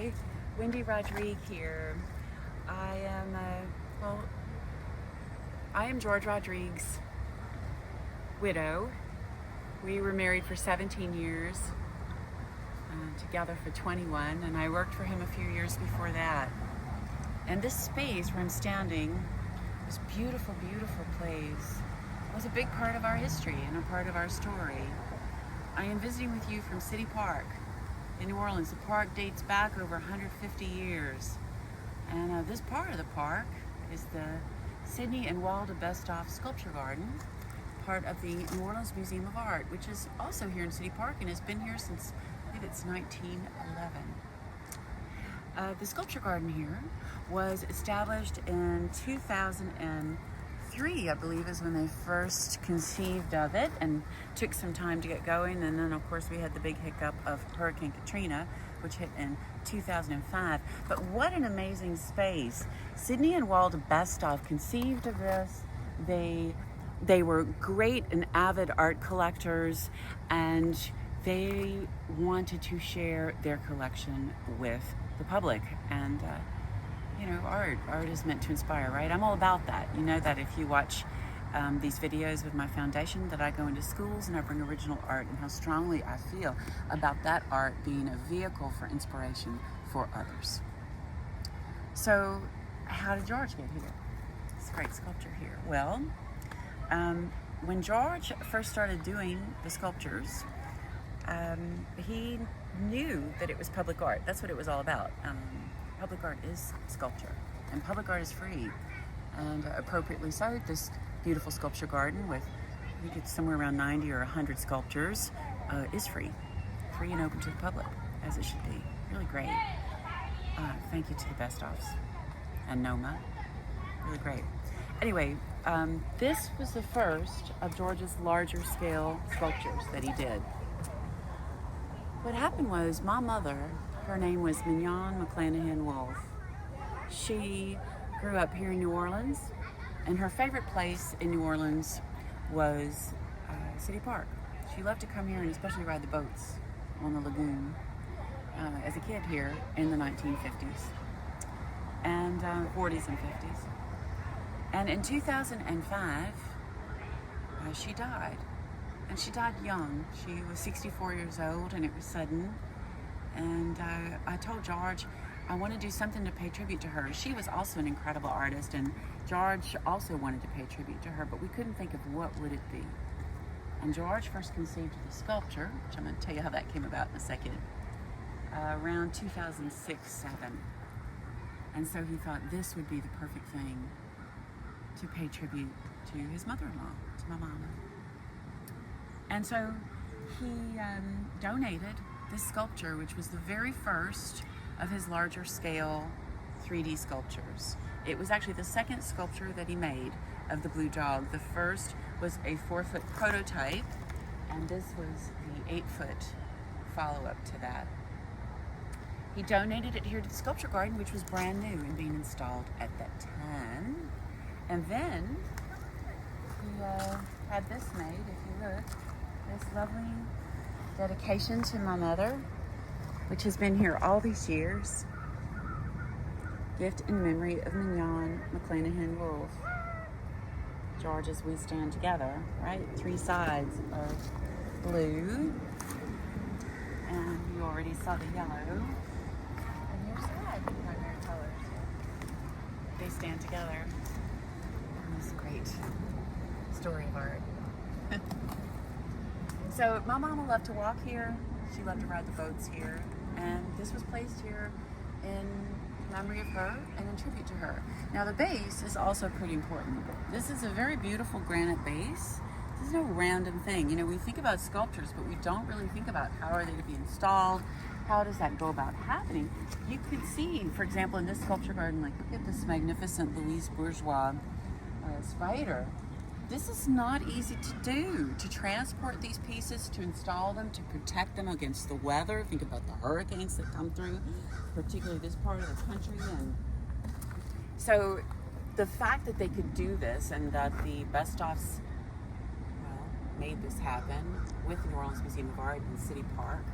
Hi, Wendy Rodrigue here. I am George Rodrigue's widow. We were married for 17 years, together for 21, and I worked for him a few years before that. And this space where I'm standing, this beautiful, beautiful place, was a big part of our history and a part of our story. I am visiting with you from City Park in New Orleans. The park dates back over 150 years. And this part of the park is the Sidney and Walda Besthoff Sculpture Garden, part of the New Orleans Museum of Art, which is also here in City Park and has been here since, I believe it's 1911. The sculpture garden here was established in 2003, I believe, is when they first conceived of it, and took some time to get going. And then, of course, we had the big hiccup of Hurricane Katrina, which hit in 2005. But what an amazing space. Sidney and Walda Besthoff conceived of this. They were great and avid art collectors, and they wanted to share their collection with the public. And you know, art is meant to inspire, right? I'm all about that. You know that if you watch these videos with my foundation, that I go into schools and I bring original art, and how strongly I feel about that art being a vehicle for inspiration for others. So how did George get here? This great sculpture here. Well, when George first started doing the sculptures, he knew that it was public art. That's what it was all about. Public art is sculpture, and public art is free, and appropriately so. This beautiful sculpture garden with, I think it's somewhere around 90 or 100 sculptures, is free and open to the public, as it should be. Really great. Thank you to the Besthoffs and NOMA. Really great. Anyway, this was the first of George's larger scale sculptures that he did. What happened was, my mother, her name was Mignon McClanahan Wolf. She grew up here in New Orleans, and her favorite place in New Orleans was City Park. She loved to come here and especially ride the boats on the lagoon as a kid here in the 1950s and 40s and 50s. And in 2005, she died. And she died young. She was 64 years old, and it was sudden. And I told George I want to do something to pay tribute to her. She was also an incredible artist, and George also wanted to pay tribute to her, but we couldn't think of what would it be. And George first conceived the sculpture, which I'm going to tell you how that came about in a second, around 2006-07. And so he thought this would be the perfect thing to pay tribute to his mother-in-law, to my mama. And so he donated this sculpture, which was the very first of his larger scale 3D sculptures. It was actually the second sculpture that he made of the blue dog. The first was a 4-foot prototype, and this was the 8-foot follow-up to that. He donated it here to the sculpture garden, which was brand new and being installed at that time. And then he had this made, if you look, this lovely dedication to my mother, which has been here all these years. Gift in memory of Mignon McClanahan Wolf. George, as we stand together, right? 3 sides are blue. And you already saw the yellow. And your side, primary colors. They stand together in this great story of art. So my mama loved to walk here. She loved to ride the boats here. And this was placed here in memory of her and in tribute to her. Now the base is also pretty important. This is a very beautiful granite base. This is no random thing. You know, we think about sculptures, but we don't really think about how are they to be installed. How does that go about happening? You could see, for example, in this sculpture garden, like look at this magnificent Louise Bourgeois spider. This is not easy to do, to transport these pieces, to install them, to protect them against the weather. Think about the hurricanes that come through, particularly this part of the country. And so the fact that they could do this, and that the Besthoffs, well, made this happen with the New Orleans Museum of Art in City Park,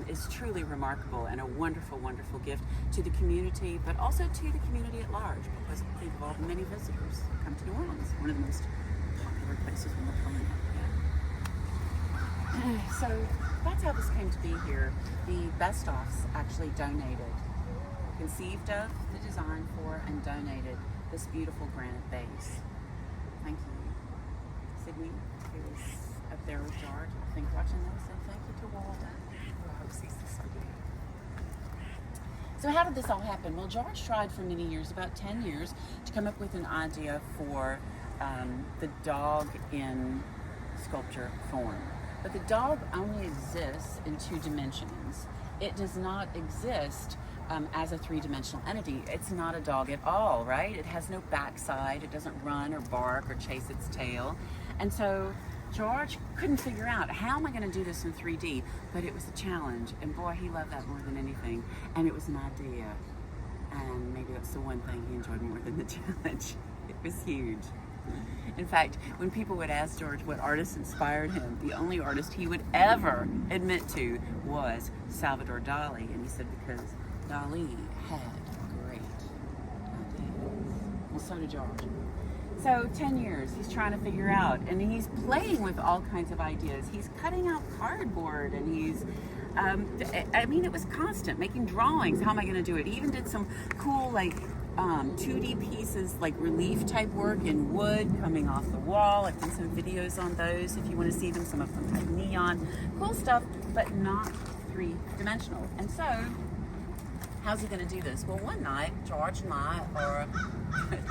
is truly remarkable and a wonderful, wonderful gift to the community, but also to the community at large, because think of all the many visitors who come to New Orleans, one of the most popular places on the planet. Yeah. So that's how this came to be here. The Besthoffs actually donated, conceived of the design for, and donated this beautiful granite base. Thank you, Sydney, who is up there with George, I think, watching this, and thank you to Walda, who I hope sees this video. So how did this all happen? Well, George tried for many years, about 10 years, to come up with an idea for the dog in sculpture form. But the dog only exists in 2 dimensions. It does not exist as a 3-dimensional entity. It's not a dog at all, right? It has no backside. It doesn't run or bark or chase its tail. And so George couldn't figure out, how am I going to do this in 3D? But it was a challenge, and boy, he loved that more than anything. And it was an idea, and maybe that's the one thing he enjoyed more than the challenge. It was huge. In fact, when people would ask George what artist inspired him, the only artist he would ever admit to was Salvador Dali, and he said because Dali had great ideas. Well, so did George. So 10 years he's trying to figure out, and he's playing with all kinds of ideas. He's cutting out cardboard, and he's I mean, it was constant, making drawings. How am I going to do it? He even did some cool, like, 2D pieces, like relief type work in wood coming off the wall. I've done some videos on those if you want to see them. Some of them have neon. Cool stuff, but not 3-dimensional. And so, how's he going to do this? Well, one night, George and I are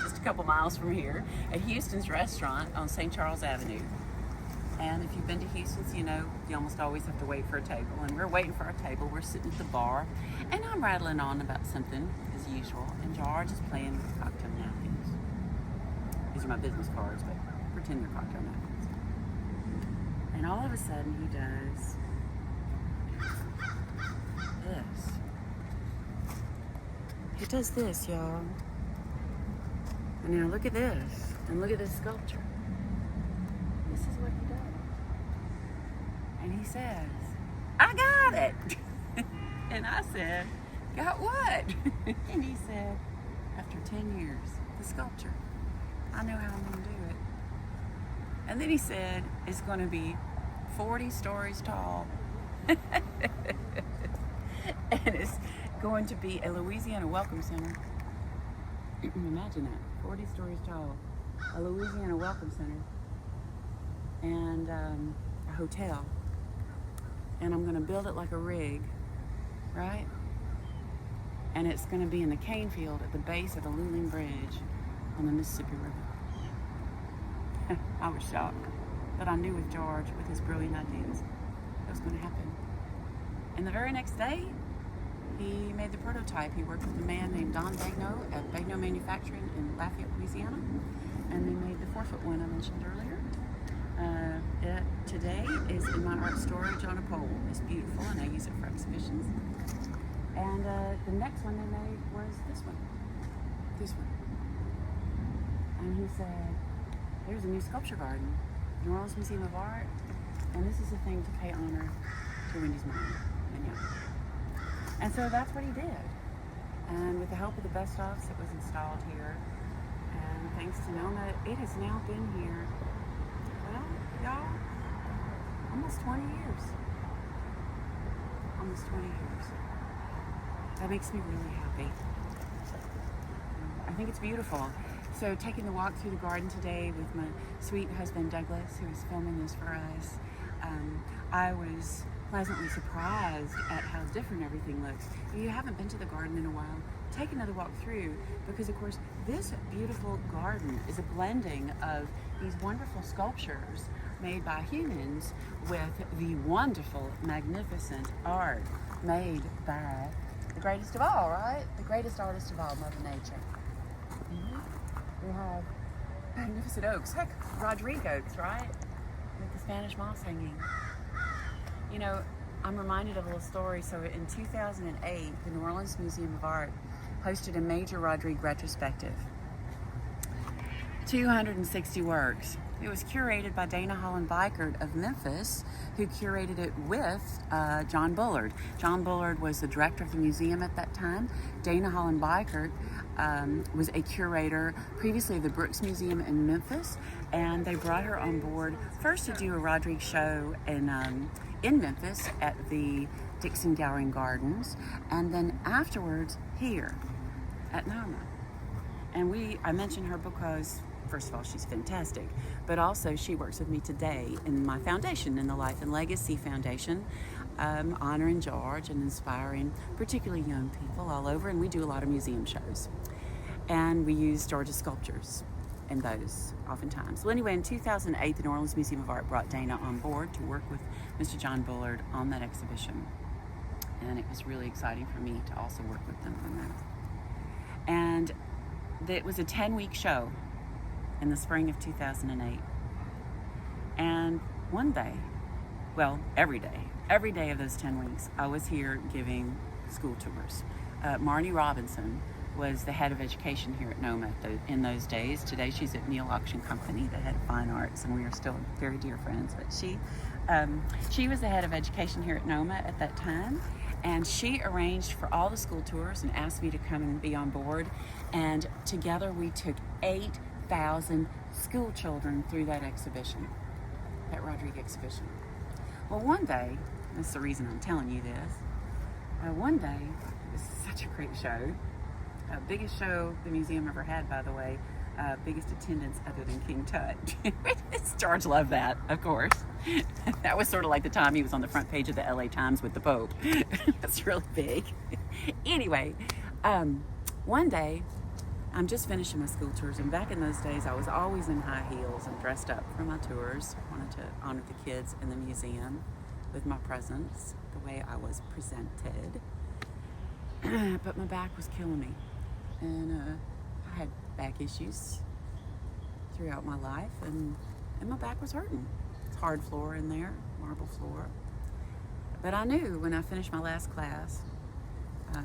just a couple miles from here at Houston's restaurant on St. Charles Avenue. And if you've been to Houston's, you know you almost always have to wait for a table. And we're waiting for our table. We're sitting at the bar, and I'm rattling on about something as usual. And George is playing with cocktail napkins. These are my business cards, but pretend they're cocktail napkins. And all of a sudden, he does this. He does this, y'all. And now look at this, and look at this sculpture. This is what he does. And he says, I got it. And I said, got what? And he said, after 10 years, the sculpture, I know how I'm going to do it. And then he said, it's going to be 40 stories tall. And it's going to be a Louisiana Welcome Center. Imagine that, 40 stories tall. A Louisiana Welcome Center. And a hotel. And I'm going to build it like a rig, right? And it's going to be in the cane field at the base of the Luling Bridge on the Mississippi River. I was shocked, but I knew with George, with his brilliant ideas, it was going to happen. And the very next day, he made the prototype. He worked with a man named Don Bagno at Bagno Manufacturing in Lafayette, Louisiana, and they made the 4-foot one I mentioned earlier. It today is in my art storage on a pole. It's beautiful, and I use it for exhibitions. And the next one they made was this one. And he said, there's a new sculpture garden, New Orleans Museum of Art, and this is a thing to pay honor to Wendy's mom. And yeah. And so that's what he did. And with the help of the Besthoffs, it was installed here. And thanks to NOMA, it has now been here, well, y'all, almost 20 years. Almost 20 years. That makes me really happy. I think it's beautiful. So taking the walk through the garden today with my sweet husband Douglas, who is filming this for us, I was pleasantly surprised at how different everything looks. If you haven't been to the garden in a while, take another walk through, because of course this beautiful garden is a blending of these wonderful sculptures made by humans with the wonderful, magnificent art made by the greatest of all, right? The greatest artist of all, Mother Nature. We have magnificent oaks, heck, Rodrigue oaks, right? With the Spanish moss hanging. You know, I'm reminded of a little story. So in 2008, the New Orleans Museum of Art hosted a major Rodrigue retrospective. 260 works. It was curated by Dana Holland Bikert of Memphis, who curated it with John Bullard. John Bullard was the director of the museum at that time. Dana Holland Bikert was a curator previously of the Brooks Museum in Memphis, and they brought her on board first to do a Rodrigue show in Memphis at the Dixon Gowering Gardens, and then afterwards here at NOMA. And I mention her because, first of all, she's fantastic, but also she works with me today in my foundation, in the Life and Legacy Foundation, honoring George and inspiring particularly young people all over, and we do a lot of museum shows. And we use George's sculptures in those oftentimes. Well, anyway, in 2008, the New Orleans Museum of Art brought Dana on board to work with Mr. John Bullard on that exhibition. And it was really exciting for me to also work with them on that. And it was a 10-week show in the spring of 2008. And one day, well, every day of those 10 weeks, I was here giving school tours. Marnie Robinson was the head of education here at NOMA in those days. Today she's at Neal Auction Company, the head of fine arts, and we are still very dear friends. But she was the head of education here at NOMA at that time, and she arranged for all the school tours and asked me to come and be on board. And together we took 8,000 school children through that exhibition, that Rodrigue exhibition. Well, one day, that's the reason I'm telling you this, one day, it was such a great show, biggest show the museum ever had, by the way, biggest attendance other than King Tut. George loved that, of course. That was sort of like the time he was on the front page of the LA Times with the Pope. That's really big. Anyway, one day, I'm just finishing my school tours, and back in those days, I was always in high heels and dressed up for my tours. I wanted to honor the kids in the museum with my presence, the way I was presented. But my back was killing me, and I had back issues throughout my life, and my back was hurting. It's hard floor in there, marble floor. But I knew when I finished my last class,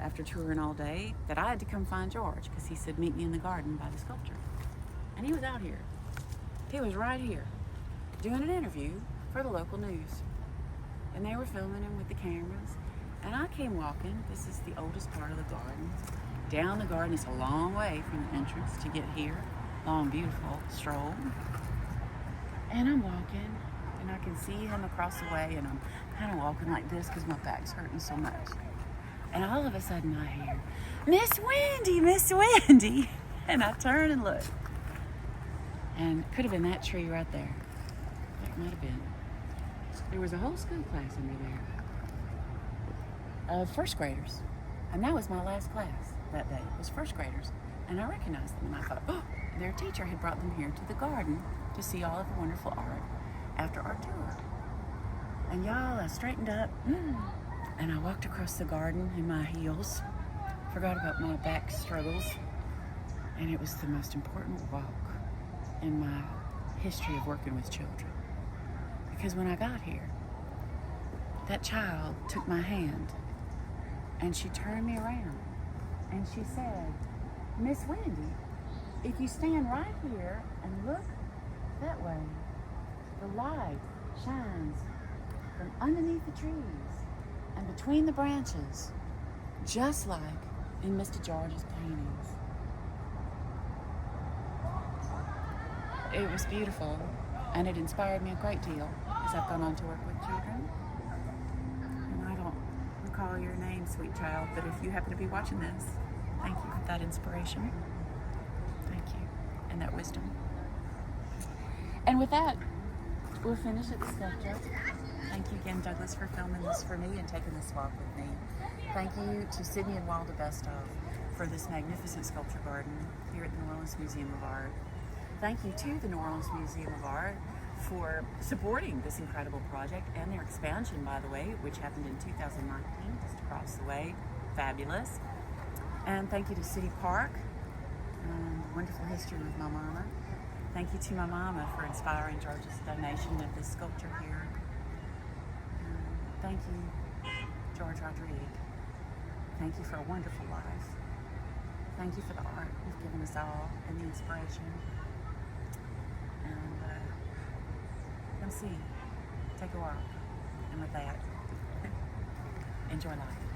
after touring all day, that I had to come find George, because he said meet me in the garden by the sculpture. And he was out here. He was right here doing an interview for the local news. And they were filming him with the cameras. And I came walking, this is the oldest part of the garden, down the garden. It's a long way from the entrance to get here. Long, beautiful stroll. And I'm walking, and I can see him across the way, and I'm kind of walking like this because my back's hurting so much. And all of a sudden I hear, Miss Wendy, Miss Wendy. And I turn and look. And it could have been that tree right there. That might have been. There was a whole school class under there of first graders. And that was my last class that day, was first graders. And I recognized them, and I thought, oh, their teacher had brought them here to the garden to see all of the wonderful art after our tour. And y'all, I straightened up. And I walked across the garden in my heels, forgot about my back struggles, and it was the most important walk in my history of working with children. Because when I got here, that child took my hand, and she turned me around, and she said, Miss Wendy, if you stand right here and look that way, the light shines from underneath the trees and between the branches, just like in Mr. George's paintings. It was beautiful, and it inspired me a great deal as I've gone on to work with children. And I don't recall your name, sweet child, but if you happen to be watching this, thank you for that inspiration. Thank you, and that wisdom. And with that, we'll finish at the sculpture. Thank you again, Douglas, for filming this for me and taking this walk with me. Thank you to Sydney and Walda Besthoff for this magnificent sculpture garden here at the New Orleans Museum of Art. Thank you to the New Orleans Museum of Art for supporting this incredible project and their expansion, by the way, which happened in 2019, just across the way. Fabulous. And thank you to City Park and the wonderful history with my mama. Thank you to my mama for inspiring George's donation of this sculpture here. Thank you, George Rodrigue. Thank you for a wonderful life. Thank you for the art you've given us all and the inspiration. And see. Take a walk. And with that, enjoy life.